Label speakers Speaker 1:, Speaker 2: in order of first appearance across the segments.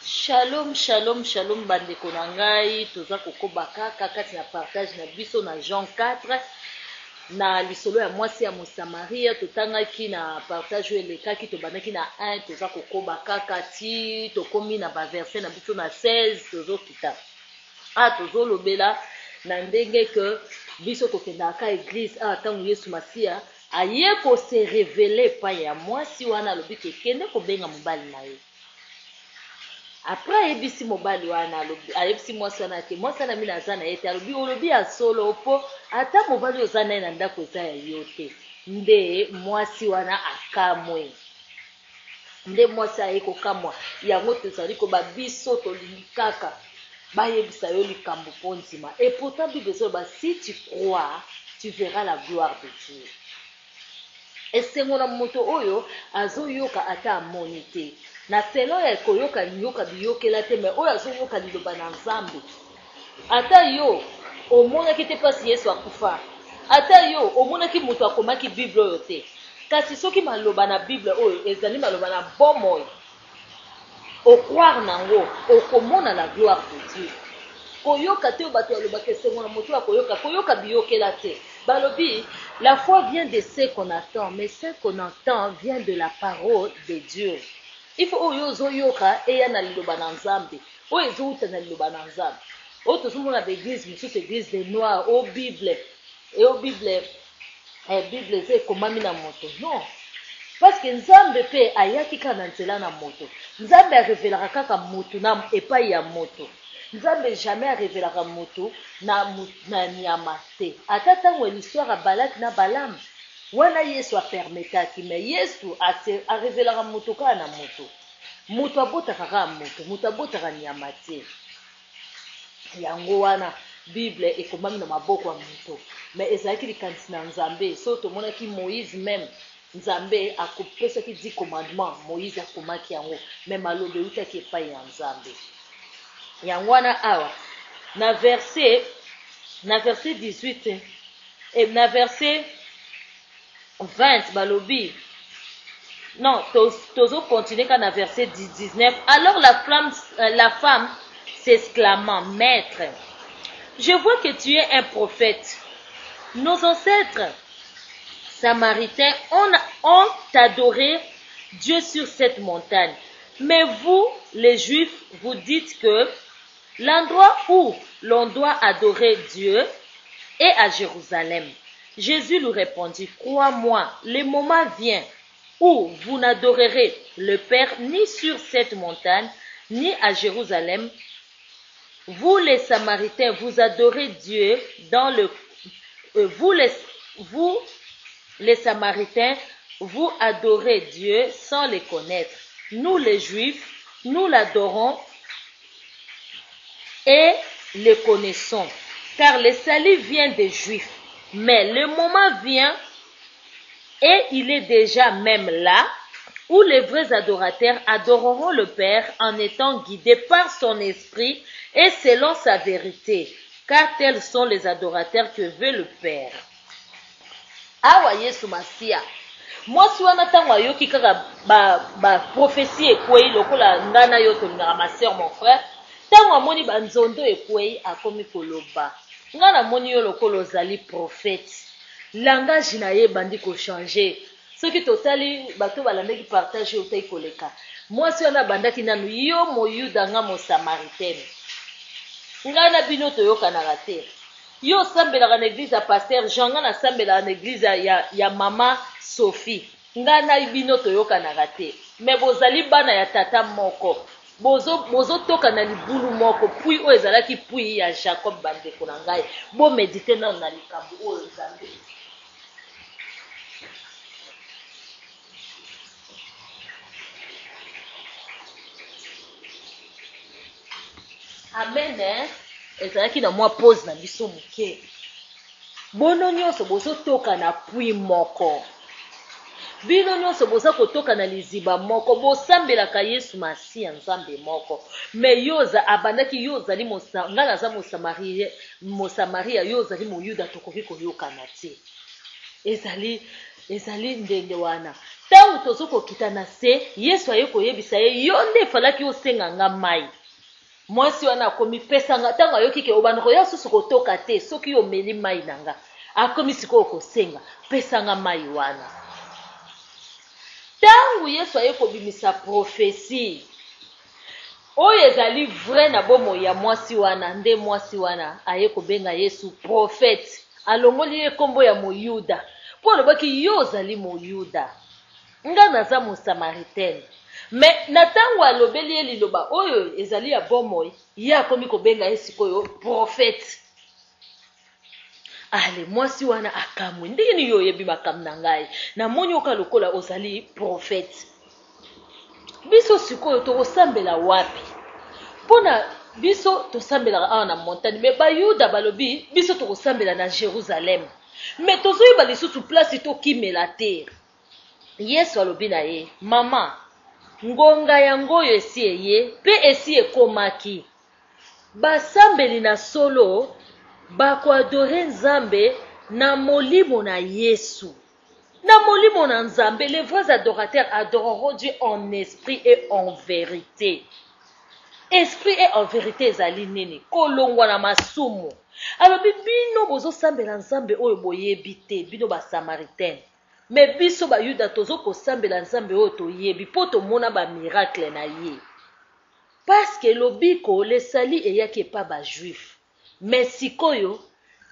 Speaker 1: Shalom, shalom, shalom, bandeko na ngai, toza kokoba kaka kati na partage na biso na Jean 4 na lisolo ya mwasi ya Mosamaria totangaki na partage elekaki tobandaki na 1 toza kokoba kaka ti tokomi na ba verset na biso na 16 tozokita tozolobela na ndenge ke biso tokendaka église ntango Yesu Masiya aye ko se révéler epai ya mwasi wana alobi kekende kobenga mobali na ye. Après ayebisi mobali wana alobi ayebisi mwasi wana ke mwasi wana mina aza na ye te alobi olobi ya solo po ata mobali oza na ye na ndako eza ya yo te. Nde mwasi wana akamwe, nde mwasi aye kokamwa yango tozali koba biso tolingi kaka bayebisa yo likambo mpo ndima. Et pourtant Bible ezoba si tu crois tu verras la gloire de Dieu. Esengo na moto oyo azoyoka ata amoni te na selo ya koyoka yoka biyokela te me oyo azoyoka liloba na Nzambe. Ata yo omonaki te pasi Yesu akufa, ata yo omonaki moto akomaki Bible oyo te, kasi soki maloba na Bible oyo ezali maloba na bomoi okroire nango okomona la gloire de Dieu. Koyoka te bato alobaka esengo na moto akoyoka koyoka biyokela te. Balobi, la foi vient de ce qu'on attend, mais ce qu'on entend vient de la parole de Dieu. Il faut oyo zoyoka eya na liloba na Nzambe, oyo ezouta na liloba na Nzambe. Oyo tozomona ba église mosusu église des noirs au Bible, et au Bible Bible c'est komami na moto. Non. Parce que Nzambe pe ayaki kaka na nzela na moto. Nzambe arevelaka kaka moto na epai ya moto. Nzambe jamais arevelaka moto na nyama te. Ata ntango l'histoire ya Balaki na Balaam wana Yesu apermetaki, mais Yesu arevelaka moto kaka na moto. Moto abotaka kaka moto, moto abotaka nyama te. Yango wana Bible ekomami na maboko ya moto, mais ezalaki likanisi na Nzambe. So tomonaki Moïse même Nzambe akopesaki 10 commandements, Moïse akomaki yango, mais malobe eutaki epai ya Nzambe. Yango wana awa na verset 18 et na verset 20 balobi. Non, tozo continuer quand na verset 19. Alors la femme s'exclamant, Maître, je vois que tu es un prophète. Nos ancêtres samaritains ont adoré Dieu sur cette montagne. Mais vous, les Juifs, vous dites que l'endroit où l'on doit adorer Dieu est à Jérusalem. Jésus lui répondit, crois-moi, le moment vient où vous n'adorerez le Père ni sur cette montagne, ni à Jérusalem. Vous les Samaritains, vous adorez Dieu dans le... vous les Samaritains, vous adorez Dieu sans le connaître. Nous les Juifs, nous l'adorons et le connaissons, car le salut vient des Juifs. Mais le moment vient, et il est déjà même là, où les vrais adorateurs adoreront le Père en étant guidés par son esprit et selon sa vérité, car tels sont les adorateurs que veut le Père. Awa Yesu Masiya. Mwasi wana tango ayoki kaka ba prophétie ekwei lokola ngana yo tolingaka ma sœur mon frère, tango amoni banzondo ekwei akomi koloba. Ngana moni yo lokolo ozali prophète. Langage na ye bandi ko changer. Soki totali bato balandaki partage yo tai koleka. Mwasi wana bandaki nanu yo moyuda nga mo samaritaine. Ngana bino toyoka na rate. Yo sambelaka na église ya pasteur Jean, nga na sambelaka na église ya mama Sophie. Nga na bino toyoka na rate. Mais bozali bana ya tata moko. Bozo toka na libulu moko. Puis o ezalaki puis ya Jacob bandeko na ngai. Bo medite na likambo o Nzambe. Amen, hein? Ezalaki na mwa pause na biso muke. Bono nyonso bozo toka na pui moko. Bino nyonso boza kotoka na liziba moko. Bosambelaka Yesu Masiya Nzambe moko. Me yoza abandaki yozali ngana za Mosamaria yozali moyuda tokoki koyoka na te. Ezali ndenge wana. tangu tozoko kitana se Yesu ayeko yebisa ye yonde falaki osenga nga mai mwasi wana akomi pesanga tango ayoki ke obandako ya susu kotoka te soki omeli mai nanga akomi sikoyo kosenga pesanga mai wana tangu Yesu ayeko bimisa prophétie oyo ezali vrai na bomo ya mwasi wana nde mwasi wana ayeko benga Yesu prophète alongoli ye kombo ya Moyuda po alobaki yo ozali Moyuda nga naza Mosamaritaine mais na tango alobeli ye liloba oyo ezali ya bomo ye akomi kobenga ye sikoyo prophète ale mwasi wana akamwe ndini yo yebi makambo na ngai na moni oka lokola ozali prophète biso sikoyo tokosambela wapi mpona biso tosambelaka awa na montagne me bayuda balobi biso tokosambela na Jérusalem me tozoyeba lisusu place tokimela te Yesu alobi na ye mama ngonga yango oyo esi eye mpe esi ekomaki basambeli na solo bakoadore Nzambe na molimo na Yesu na molimo na Nzambe les vrais adorateurs adoreront Dieu en esprit et en vérité. Esprit et en vérité ezali nini kolongwa na masumu alobi bino bozosambela Nzambe oyo boyebi te bino basamaritaine me biso bayuda tozokosambela Nzambe oyo toyebi mpo tomona bamiracle na ye parceke lobiko lesali eyaki epa bajuif me sikoyo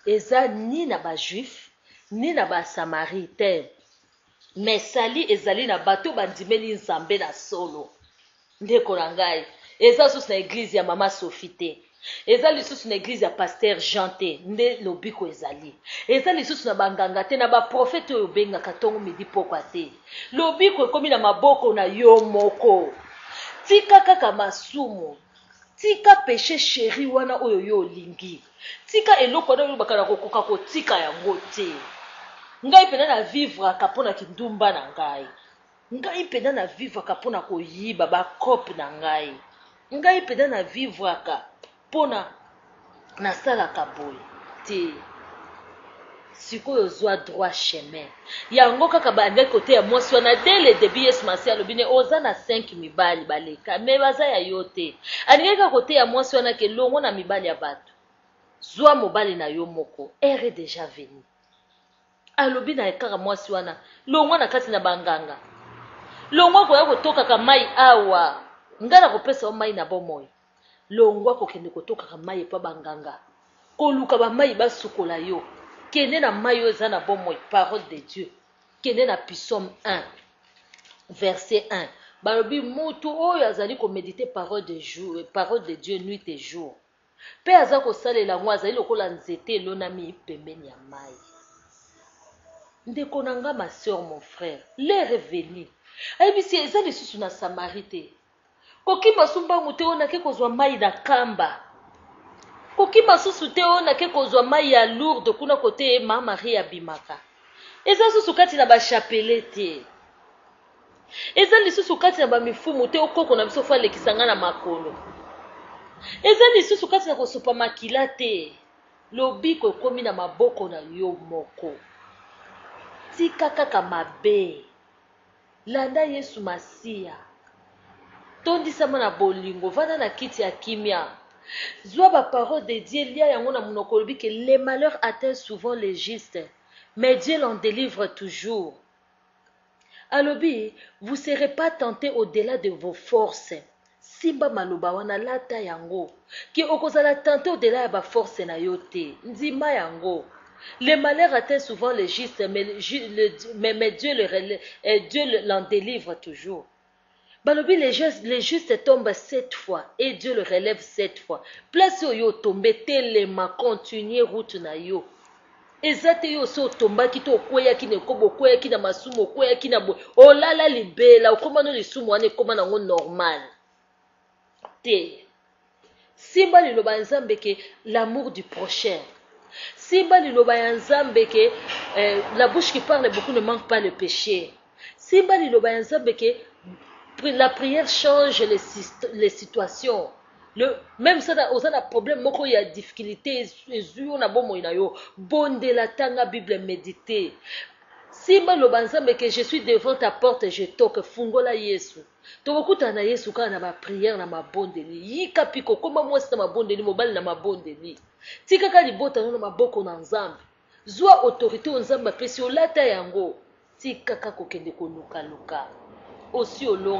Speaker 1: eza ni na bajuif ni na basamaritaine me sali ezali na bato bandimeli Nzambe na solo ndeko na ngai eza lisusu na eglize ya mama Sophie te eza lisusu na eglize ya Pasteur Jean te nde lobiko ezali eza lisusu na banganga te na baprofete oyo bengaka ntongo midi pokwa te lobiko ekomi na maboko na yo moko tika kaka masumu tika péché chéri wana oyo yo olingi tika eloko wana oyo bakana kokoka kotika yango te ngai pena na vivraka mpona kindumba na ngai pena na vivraka mpona koyiba bakope na ngai pena na vivraka mpona nasalaka boye te sikoyo ozwa droit chemin yango kaka bandeki kote ya mwasi wana dès le début Yesu masi alobi ne oza na 5 mibali baleka me baza ya yo te alingaki kaka kote ya mwasi wana ke longo na mibali ya bato zwa mobali na yo moko ere déjà venu alobi na kaka mwasi wana longo na kati na banganga longo koya kotokaka mai awa nga na kopesa o mai na bomoi longo kokende kotokaka mai epa banganga koluka bamai basukola yo kende na mai oyo eza na bomoi parole de Dieu kende na Psaume 1 verset 1 balobi mutu oyo azali komédite parole de Dieu nuit et jour mpe aza kosalela yango azali lokola nzete elonami pembeni ya mai ndeko na nga ma sœur mon frère l'heure est venue ayebisi eza lisusu na Samari te kokima sumbangu te oyo nake kozwa mai na kamba kokima susu te oyo nake kozwa mai ya Lourdes kuna kote ma Marie abimaka eza susu kati na bachapele te eza lisusu kati na bamifumu te okoko na biso fo alekisanga na makolo eza lisusu kati na kosopa makila te lobiko ekomi na maboko na yo moko tika kaka mabe landa Yesu Masiya tondisama na bolingo vanda na kiti ya kimia zwa ba parole de Dieu lia yango na monoko lobi que les malheurs atteignent souvent les justes mais Dieu l'en délivre toujours alobi vous serez pas tentés au-delà de vos forces simba maloba wana lata yango ki okozala tenté au-delà ya ba force na yo te ndima yango. Les malheurs atteignent souvent les justes, mais Dieu l'en délivre toujours. Balobi, les justes tombent 7 fois et Dieu le relève 7 fois. Place yo tombe telema continuer route na yo. Ezate yo so tomba kito okweya kine kobo okweya kina masumo okweya kina bo. Olala libela okoma no lisumo ane koma nango normal. Te. Simba liloba nzambe ke l'amour du prochain. Simba liloba ya nzambe ke la bouche qui parle beaucoup ne manque pas le péché. Simba liloba ya nzambe ke la prière change les situations. Même ça on a un problème moko ya difficulté ezuyo na bomo ina yo bonde la tanga Bible méditer. simba loba nzambe que je suis devant ta porte je toque fungola yesu tokokutana na yesu kaka na bapriere na mabondeli yika mpi kokoma mwasi na mabondeli mobali na mabondeli tikaka libota no na maboko na nzambe zwa autorité oyo nzambe apesi olata yango tikaka kokende kolukaluka osi olonga